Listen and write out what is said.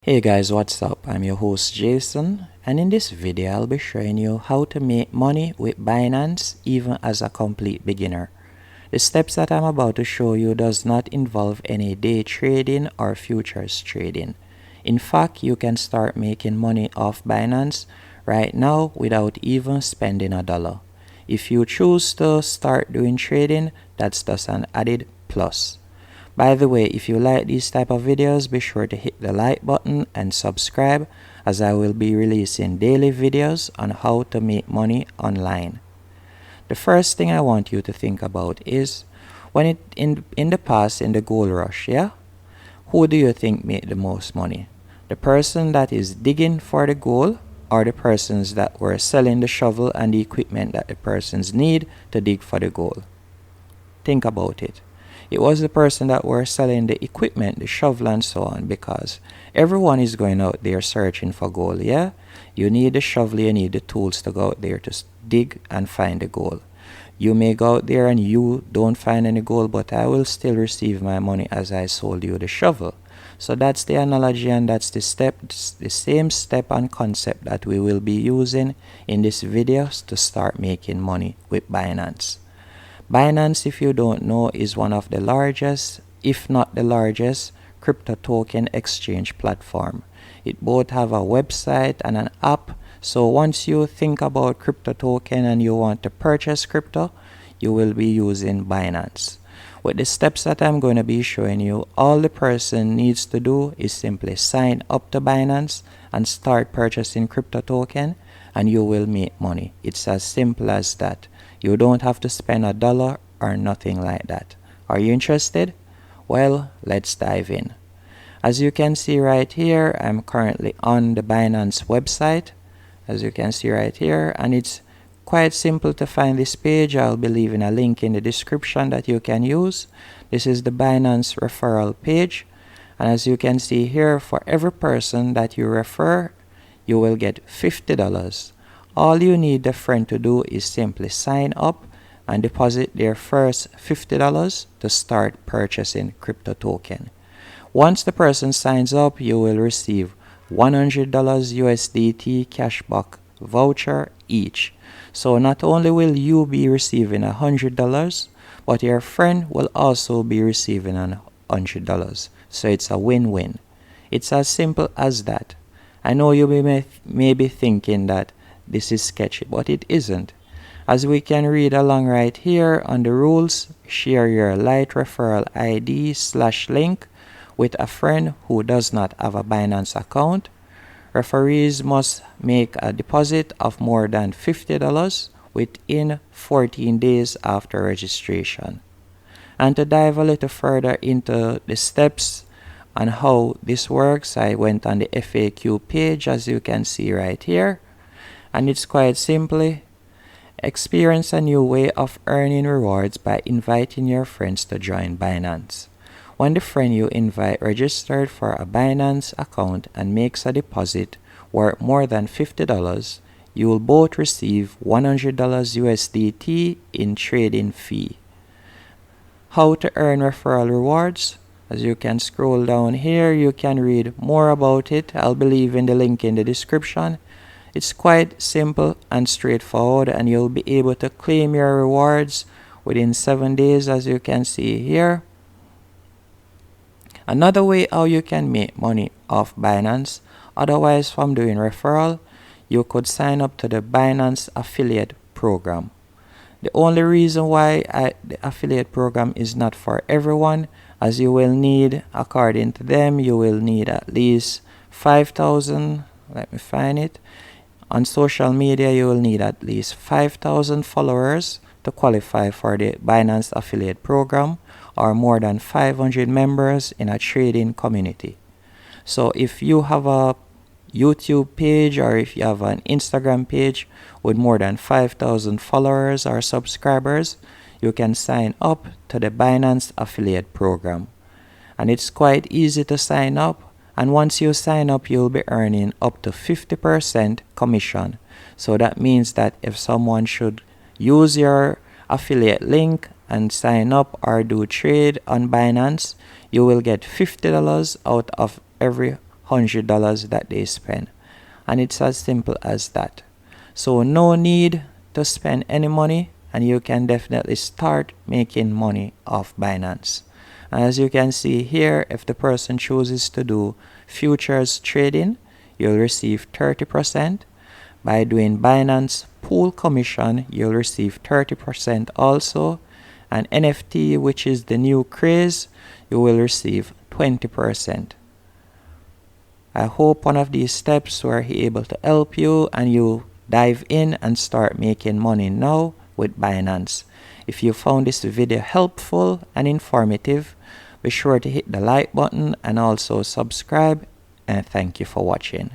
Hey guys, what's up? I'm your host Jason, and in this video I'll be showing you how to make money with Binance even as a complete beginner. The steps that I'm about to show you does not involve any day trading or futures trading. In fact, you can start making money off Binance right now without even spending a dollar. If you choose to start doing trading, that's just an added plus. By the way, if you like these type of videos, be sure to hit the like button and subscribe, as I will be releasing daily videos on how to make money online. The first thing I want you to think about is when in the past, in the gold rush, who do you think made the most money? The person that is digging for the gold, or the persons that were selling the shovel and the equipment that the persons need to dig for the gold? Think about it. It was the person that were selling the equipment, the shovel and so on, because everyone is going out there searching for gold, yeah? You need the shovel, you need the tools to go out there to dig and find the gold. You may go out there and you don't find any gold, but I will still receive my money as I sold you the shovel. So that's the analogy, and that's the same step and concept that we will be using in this video to start making money with Binance. Binance, if you don't know, is one of the largest, if not the largest, crypto token exchange platform. It both have a website and an app. So once you think about crypto token and you want to purchase crypto, you will be using Binance. With the steps that I'm going to be showing you, all the person needs to do is simply sign up to Binance and start purchasing crypto token, and you will make money. It's as simple as that. You don't have to spend a dollar or nothing like that. Are you interested? Well, let's dive in. As you can see right here, I'm currently on the Binance website, as you can see right here, and it's quite simple to find this page. I'll be leaving a link in the description that you can use. This is the Binance referral page, and as you can see here, for every person that you refer, you will get $50. All you need the friend to do is simply sign up and deposit their first $50 to start purchasing crypto token. Once the person signs up, you will receive $100 USDT cashback voucher each. So not only will you be receiving $100, but your friend will also be receiving $100. So it's a win-win. It's as simple as that. I know you may be thinking that this is sketchy, but it isn't. As we can read along right here on the rules, share your light referral ID/link with a friend who does not have a Binance account. Referees must make a deposit of more than $50 within 14 days after registration. And to dive a little further into the steps on how this works, I went on the FAQ page, as you can see right here. And it's quite simply, experience a new way of earning rewards by inviting your friends to join Binance. When the friend you invite registered for a Binance account and makes a deposit worth more than $50, you will both receive $100 USDT in trading fee. How to earn referral rewards? As you can scroll down here, you can read more about it. I'll be leaving the link in the description. It's quite simple and straightforward, and you'll be able to claim your rewards within 7 days, as you can see here. Another way how you can make money off Binance, otherwise from doing referral, you could sign up to the Binance affiliate program. The only reason why the affiliate program is not for everyone, as you will need, according to them, you will need at least 5,000, let me find it. On social media, you will need at least 5,000 followers to qualify for the Binance affiliate program, or more than 500 members in a trading community. So if you have a YouTube page, or if you have an Instagram page with more than 5,000 followers or subscribers, you can sign up to the Binance affiliate program. And it's quite easy to sign up. And once you sign up, you'll be earning up to 50% commission. So that means that if someone should use your affiliate link and sign up or do trade on Binance, you will get $50 out of every $100 that they spend. And it's as simple as that. So no need to spend any money, and you can definitely start making money off Binance. And as you can see here, if the person chooses to do futures trading, you'll receive 30%. By doing Binance pool commission, you'll receive 30% also. And NFT, which is the new craze, you will receive 20%. I hope one of these steps were able to help you and you dive in and start making money now with Binance. If you found this video helpful and informative, be sure to hit the like button and also subscribe, and thank you for watching.